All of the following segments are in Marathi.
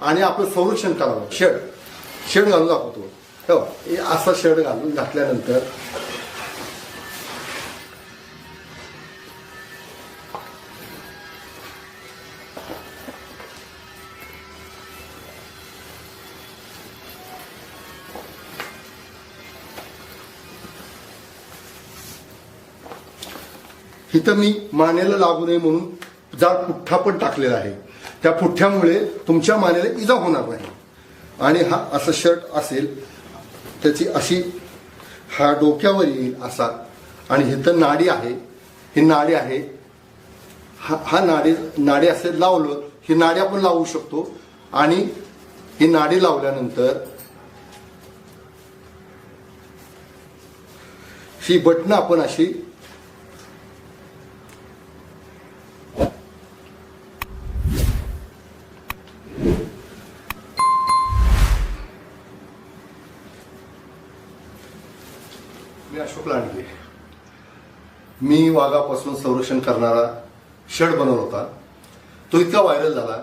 आणि आपलं संरक्षण करावं. शेड घालून दाखवतो. हे असा शेड घालून घातल्यानंतर इथं मी मानेला लागू नये म्हणून जाड पुठ्ठा पण टाकलेला आहे. त्या पुठ्ठ्यामुळे तुमच्या मानेला इजा होणार नाही. आणि हा असं शर्ट असेल त्याची अशी हा डोक्यावर येईल असा. आणि इथं नाडी आहे, ही नाडी आहे. हा नाडी असे लावलं, ही नाडी आपण लावू शकतो. आणि ही नाडी लावल्यानंतर ही बटणं आपण अशी अशोक लांडगे मी वाघापासून संरक्षण करणारा शर्ट बनवला होता. तो इतका व्हायरल झाला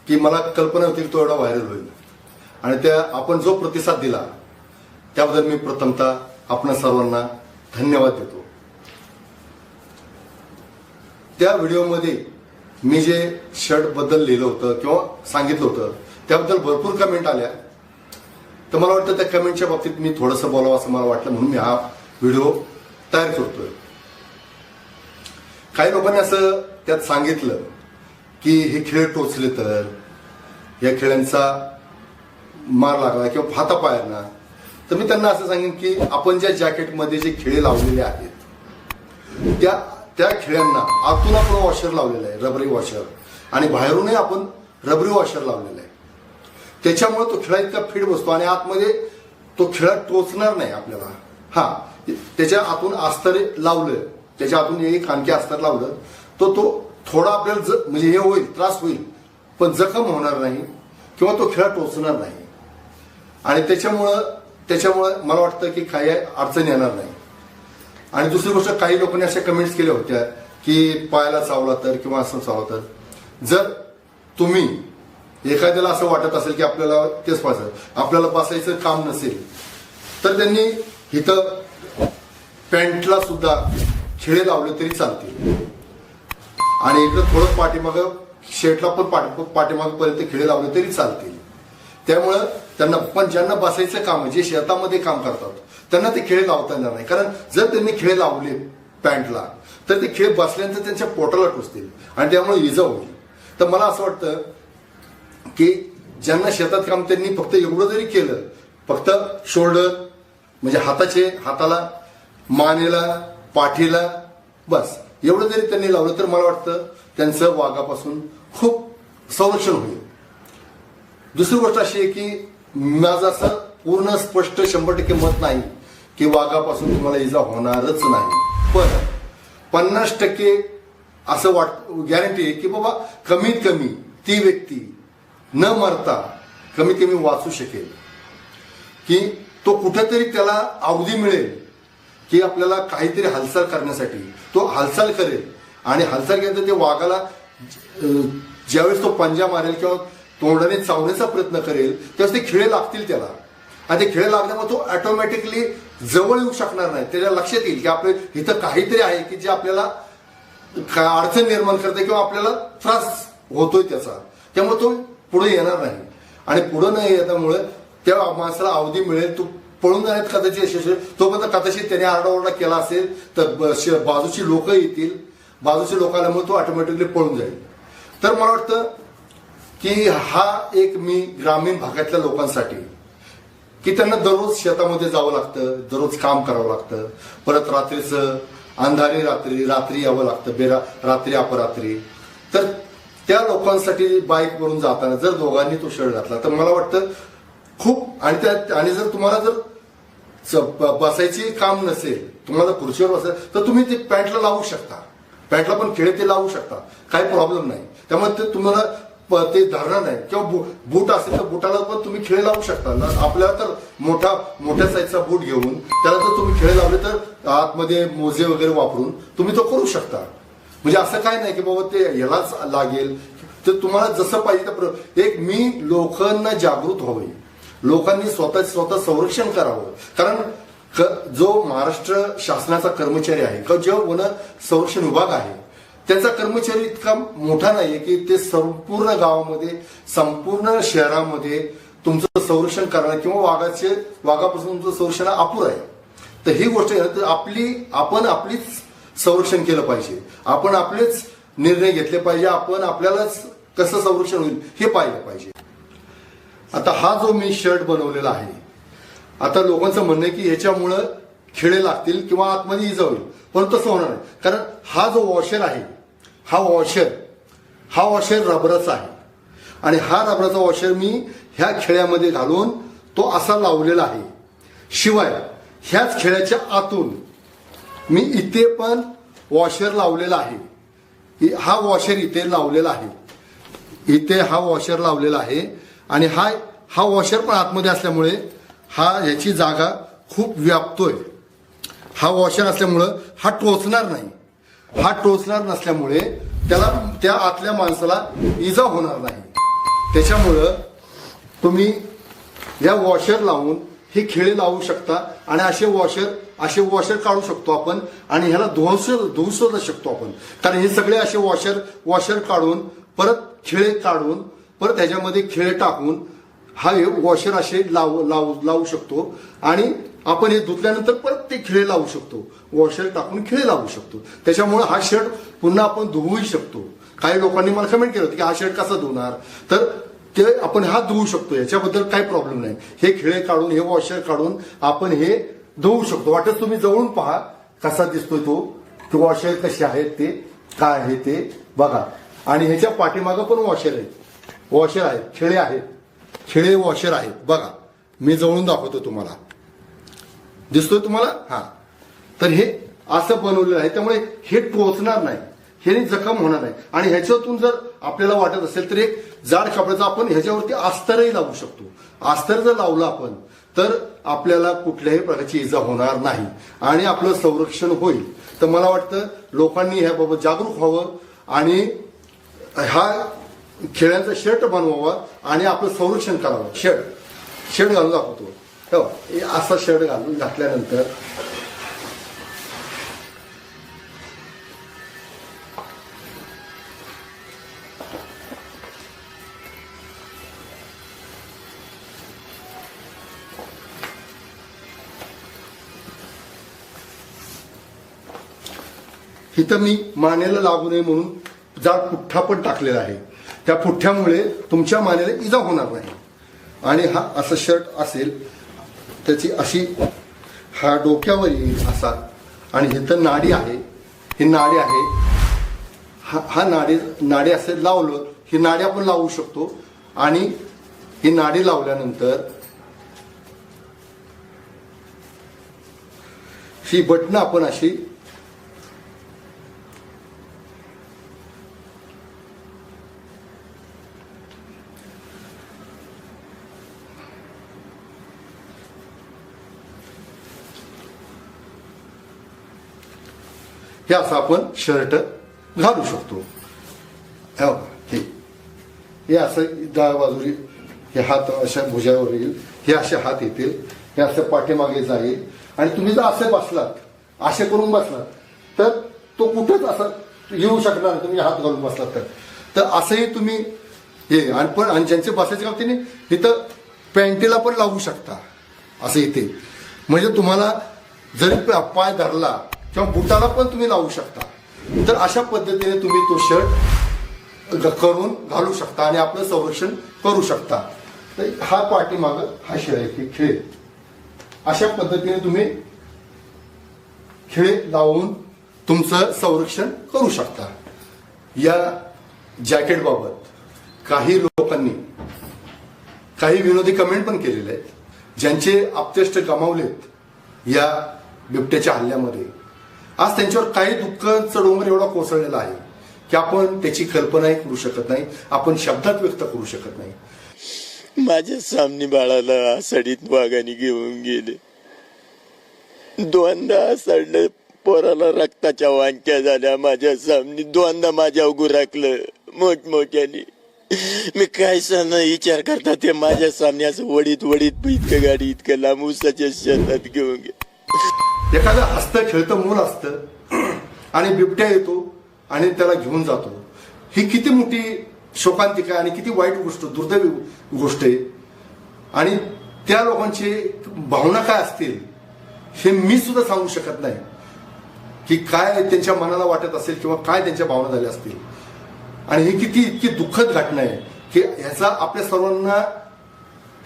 की मला कल्पना होती की तो एवढा व्हायरल होईल. आणि त्या आपण जो प्रतिसाद दिला त्याबद्दल मी प्रथमतः आपणा सर्वांना धन्यवाद देतो. त्या व्हिडिओमध्ये मी जे शर्ट बद्दल लिहिलं होतं किंवा सांगितलं होतं त्याबद्दल भरपूर कमेंट आल्या. तर मला वाटतं त्या कमेंटच्या बाबतीत मी थोडंसं बोलावं असं मला वाटलं, म्हणून मी हा व्हिडिओ तयार करतोय. काही लोकांनी असं त्यात सांगितलं की हे खेळ टोचले तर या खेळांचा मार लागला किंवा हातापायांना. तर मी त्यांना असं सांगेन की आपण ज्या जॅकेटमध्ये जे खिळे लावलेले आहेत त्या खिळ्यांना आतून आपण वॉशर लावलेलं आहे, रबरी वॉशर, आणि बाहेरूनही आपण रबरी वॉशर लावलेलं आहे. त्याच्यामुळे तो खिळा इतका फिट बसतो आणि आतमध्ये तो खिळा टोचणार नाही आपल्याला. त्याच्या आतून अस्तर लावलं, त्याच्या आतून एक आणखी अस्तर लावलं तो थोडा आपल्याला म्हणजे हे होईल, त्रास होईल, पण जखम होणार नाही किंवा तो खिळा टोचणार नाही. आणि त्याच्यामुळं मला वाटतं की काही अडचण येणार नाही. आणि दुसरी गोष्ट, काही लोकांनी अशा कमेंट्स केल्या होत्या की पायाला चावला तर किंवा असं चावला तर. जर तुम्ही एखाद्याला असं वाटत असेल की आपल्याला तेच पाहिजे, आपल्याला बसायचं काम नसेल, तर त्यांनी इथं पॅन्टला सुद्धा खिळे लावले तरी चालतील. आणि इकडं थोडं पाठीमागं शर्टला पण पाठीमागपर्यंत खिळे लावले तरी चालतील. त्यामुळं त्यांना, पण ज्यांना बसायचं काम आहे, जे शेतामध्ये काम करतात, त्यांना ते खिळे लावता येणार नाही. कारण जर त्यांनी खिळे लावले पॅन्टला तर ते खिळे बसल्यानंतर त्यांच्या पोटाला टोचतील आणि त्यामुळे इजा होईल. तर मला असं वाटतं की ज्यांना शेतात काम, त्यांनी फक्त एवढं जरी केलं, फक्त शोल्डर म्हणजे हाताला, मानेला, पाठीला, बस एवढं जरी त्यांनी लावलं तर मला वाटतं त्यांचं वाघापासून खूप संरक्षण होईल. दुसरी गोष्ट अशी आहे की माझं असं पूर्ण स्पष्ट 100% मत नाही की वाघापासून तुम्हाला इजा होणारच नाही, पण 50% असं गॅरंटी आहे की बाबा कमीत कमी ती व्यक्ती न मरता कमीत कमी वाचू शकेल. की तो कुठेतरी त्याला अवधी मिळेल की आपल्याला काहीतरी हालचाल करण्यासाठी तो हालचाल करेल. आणि हालचाल केल्यानंतर ते वाघाला ज्यावेळेस तो पंजा मारेल किंवा तोंडाने चावण्याचा प्रयत्न करेल त्यावेळेस ते खिळे लागतील त्याला. आणि ते खिळे लागल्यामुळे तो ऑटोमॅटिकली जवळ येऊ शकणार नाही. त्याच्या लक्षात येईल की आपलं इथं काहीतरी आहे की जे आपल्याला अडचण निर्माण करते किंवा आपल्याला त्रास होतोय त्याचा. त्यामुळे तो पुढे येणार नाही. आणि पुढे न येण्यामुळे त्या माणसाला अवधी मिळेल, तो पळून जाण्यात कदाचित तोपर्यंत कदाचित त्याने आरडाओरडा केला असेल तर बाजूची लोक येतील, बाजूच्या लोक आल्यामुळे तो ऑटोमॅटिकली पळून जाईल. तर मला वाटतं की हा एक मी ग्रामीण भागातल्या लोकांसाठी की त्यांना दररोज शेतामध्ये जावं लागतं, दररोज काम करावं लागतं, परत रात्रीचं अंधारी रात्री यावं लागतं, रात्री अपरात्री. तर त्या लोकांसाठी बाईकवरून जाताना जर दोघांनी तो शर्ट घातला तर मला वाटतं खूप. आणि जर तुम्हाला जर बसायची काम नसेल, तुम्हाला खुर्चीवर बसायचं, तर तुम्ही ते पॅन्टला लावू शकता, पॅन्टला पण खिळे ते लावू शकता, काही प्रॉब्लेम नाही. त्यामुळे ते तुम्हाला ते धरणार नाही. किंवा बूट असेल तर बुटाला पण तुम्ही खिळे लावू शकता. आपल्याला तर मोठ्या साईजचा बूट घेऊन त्याला जर तुम्ही खिळे लावले तर आतमध्ये मोजे वगैरे वापरून तुम्ही तो करू शकता. म्हणजे असं काय नाही की बाबा ते यालाच लागेल. तर तुम्हाला जसं पाहिजे एक मी लोकांना जागृत व्हावे, लोकांनी स्वतः संरक्षण करावं. कारण जो महाराष्ट्र शासनाचा कर्मचारी आहे किंवा जो वन संरक्षण विभाग आहे त्याचा कर्मचारी इतका मोठा नाहीये की ते संपूर्ण गावामध्ये संपूर्ण शहरामध्ये तुमचं संरक्षण करणार किंवा वाघापासून तुमचं संरक्षण अपुरं आहे. तर ही गोष्ट आहे तर आपण आपलीच संरक्षण केलं पाहिजे, आपण आपलेच निर्णय घेतले पाहिजे, आपण आपल्यालाच कसं संरक्षण होईल हे पाहिलं पाहिजे. आता हा जो मी शर्ट बनवलेला आहे, आता लोकांचं म्हणणं आहे की ह्याच्यामुळं खिळे लागतील किंवा आतमध्ये इजा होईल, पण तसं होणार नाही. कारण हा जो वॉशर आहे हा वॉशर रबराचा आहे आणि हा रबराचा वॉशर मी ह्या खिळ्यामध्ये घालून तो असा लावलेला आहे. शिवाय ह्याच खिळ्याच्या आतून मी इथे पण वॉशर लावलेला आहे. हा वॉशर इथे लावलेला आहे, इथे हा वॉशर लावलेला आहे आणि हा वॉशर पण आतमध्ये असल्यामुळे ह्याची जागा खूप व्यापतोय. हा वॉशर असल्यामुळं हा टोचणार नाही. हा टोचणार नसल्यामुळे त्या आतल्या माणसाला इजा होणार नाही. त्याच्यामुळं तुम्ही या वॉशर लावून हे खिळे लावू शकता आणि असे वॉशर काढू शकतो आपण आणि ह्याला धुवू सुद्धा शकतो आपण. कारण हे सगळे असे वॉशर काढून परत खिळे काढून परत ह्याच्यामध्ये खिळे टाकून हा वॉशर असे लावू शकतो आणि आपण हे धुतल्यानंतर परत ते खिळे लावू शकतो, वॉशर टाकून खिळे लावू शकतो. त्याच्यामुळे हा शर्ट पुन्हा आपण धुवूही शकतो. काही लोकांनी मला कमेंट केलं होतं की हा शर्ट कसा धुणार, तर ते आपण हा धुवू शकतो, याच्याबद्दल काही प्रॉब्लेम नाही. हे खिळे काढून हे वॉशर काढून आपण हे धुवू शकतो. वाटत तुम्ही जवळून पहा कसा दिसतोय तो वॉशर कसे आहेत ते काय आहे ते बघा. आणि ह्याच्या पाठीमागं पण वॉशर आहेत, खिळे आहेत, खिळे वॉशर आहेत बघा. मी जवळून दाखवतो तुम्हाला, दिसतोय तुम्हाला. हा तर हे असं बनवलेलं आहे त्यामुळे हे टोचणार नाही, हे जखम होणार नाही. आणि ह्याच्यातून जर आपल्याला वाटत असेल तर एक जाड कपड्याचा आपण ह्याच्यावरती अस्तरही लावू शकतो. अस्तर जर लावलं आपण तर आपल्याला कुठल्याही प्रकारची इजा होणार नाही आणि आपलं संरक्षण होईल. तर मला वाटतं लोकांनी ह्याबाबत जागरूक व्हावं आणि हा खेळ्यांचा शर्ट बनवावा आणि आपलं संरक्षण करावं. शर्ट घालून दाखवतो. असा शर्ट घातल्यानंतर इथं मी मानेला लागू नये म्हणून जाड पुठ्ठा पण टाकलेला आहे. त्या पुठ्ठ्यामुळे तुमच्या मानेला इजा होणार नाही. आणि हा असं शर्ट असेल त्याची अशी हा डोक्यावर येईल असा आणि इथं नाडी आहे, ही नाडी आहे. हा नाडी असे लावलं, ही नाडी आपण लावू शकतो आणि ही नाडी लावल्यानंतर ही बटणं आपण अशी हे असं आपण शर्ट घालू शकतो. हे असं डाव्या बाजूने हे हात अशा भुजावर येईल, हे असे हात येतील, हे असं पाठीमागे जाईल आणि तुम्ही जर असे बसलात, असे करून बसलात तर तो कुठंच असं येऊ शकणार नाही. तुम्ही हात घालून बसलात तर असंही तुम्ही हे आणि ज्यांचे बसायचे काम त्यांनी इथं पॅन्टीला पण लावू शकता असं इथे. म्हणजे तुम्हाला जरी पाय धरला किंवा बुटाला पण तुम्ही लावू शकता. तर अशा पद्धतीने तुम्ही तो शर्ट करून घालू शकता आणि आपलं संरक्षण करू शकता. तर हा पाठीमाग हा खिळे अशा पद्धतीने तुम्ही खिळे लावून तुमचं संरक्षण करू शकता. या जॅकेट बाबत काही लोकांनी काही विनोदी कमेंट पण केलेले आहेत, ज्यांचे आप्तेष्ट गमावलेत या बिबट्याच्या हल्ल्यामध्ये. आज त्यांच्यावर काही दुःखाचा डोंगर एवढा कोसळलेला आहे की आपण त्याची कल्पनाही करू शकत नाही, आपण शब्दात व्यक्त करू शकत नाही. माझ्या सामने बाळाला आषाढीत वाघाने घेऊन गेले. दोनदा आषाढ पोराला रक्ताच्या वांक्या झाल्या माझ्या सामने. दोनदा माझ्या गुराकलं मोठमोठ्याने. मी काय सांगणार विचार करता ते माझ्या सामने असं वडीत वडीत इतकं गाडी इतकं लांब उसाच्या शेतात घेऊन गे. एखादं हसतं खेळतं मूल असतं आणि बिबट्या येतो आणि त्याला घेऊन जातो. ही किती मोठी शोकांतिका आणि किती वाईट गोष्ट, दुर्दैवी गोष्ट आहे. आणि त्या लोकांची भावना काय असतील हे मी सुद्धा सांगू शकत नाही की काय त्यांच्या मनाला वाटत असेल किंवा काय त्यांच्या भावना झाल्या असतील. आणि ही किती इतकी दुःखद घटना आहे की ह्याचा आपल्या सर्वांना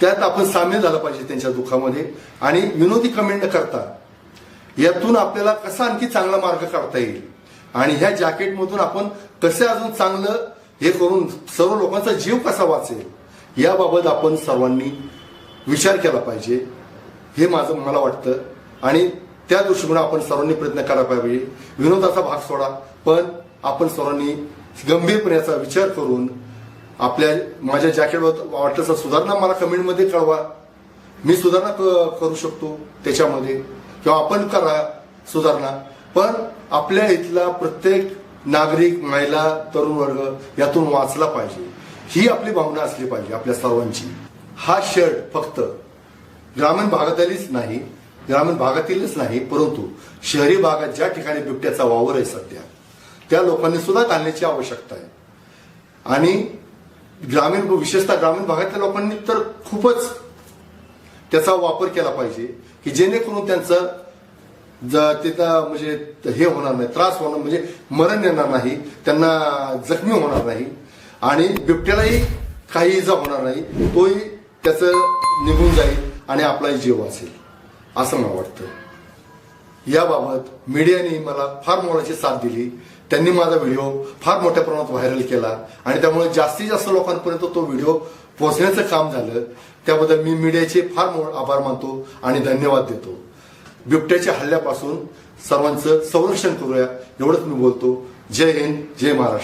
त्यात आपण सामील झालं पाहिजे त्यांच्या दुःखामध्ये. आणि विनोदी कमेंट न करता यातून आपल्याला कसा आणखी चांगला मार्ग काढता येईल आणि ह्या जॅकेटमधून आपण कसं अजून चांगलं हे करून सर्व लोकांचा जीव कसा वाचेल याबाबत आपण सर्वांनी विचार केला पाहिजे हे माझं मला वाटतं. आणि त्या दृष्टीने आपण सर्वांनी प्रयत्न करायला पाहिजे. विनोदाचा भाग सोडा, पण आपण सर्वांनी गंभीरपणे याचा विचार करून माझ्या जॅकेटवर वाटलं सुधारणा मला कमेंटमध्ये कळवा. मी सुधारणा करू शकतो त्याच्यामध्ये किंवा आपण करा सुधारणा. पण आपल्या इथला प्रत्येक नागरिक, महिला, तरुण वर्ग यातून वाचला पाहिजे ही आपली भावना असली पाहिजे आपल्या सर्वांची. हा शर्ट फक्त ग्रामीण भागातीलच नाही परंतु शहरी भागात ज्या ठिकाणी बिबट्याचा वावर आहे सध्या त्या लोकांनी सुद्धा घालण्याची आवश्यकता आहे. आणि विशेषतः ग्रामीण भागातल्या लोकांनी तर खूपच त्याचा वापर केला पाहिजे की जेणेकरून त्यांचं तिथं म्हणजे हे होणार नाही, त्रास होणार म्हणजे मरण येणार नाही, त्यांना जखमी होणार नाही आणि बिबट्यालाही काही इजा होणार नाही, तोही त्याचं निघून जाईल आणि आपलाही जीव वाचेल असं मला वाटतं. याबाबत मीडियाने मला फार मोलाची साथ दिली. त्यांनी माझा व्हिडिओ फार मोठ्या प्रमाणात व्हायरल केला आणि त्यामुळे जास्तीत जास्त लोकांपर्यंत तो व्हिडिओ पोहोचण्याचं काम झालं. त्याबद्दल मी मीडियाचे फार आभार मानतो आणि धन्यवाद देतो. बिबट्याच्या हल्ल्यापासून सर्वांचं संरक्षण करूया एवढंच मी बोलतो. जय हिंद, जय महाराष्ट्र.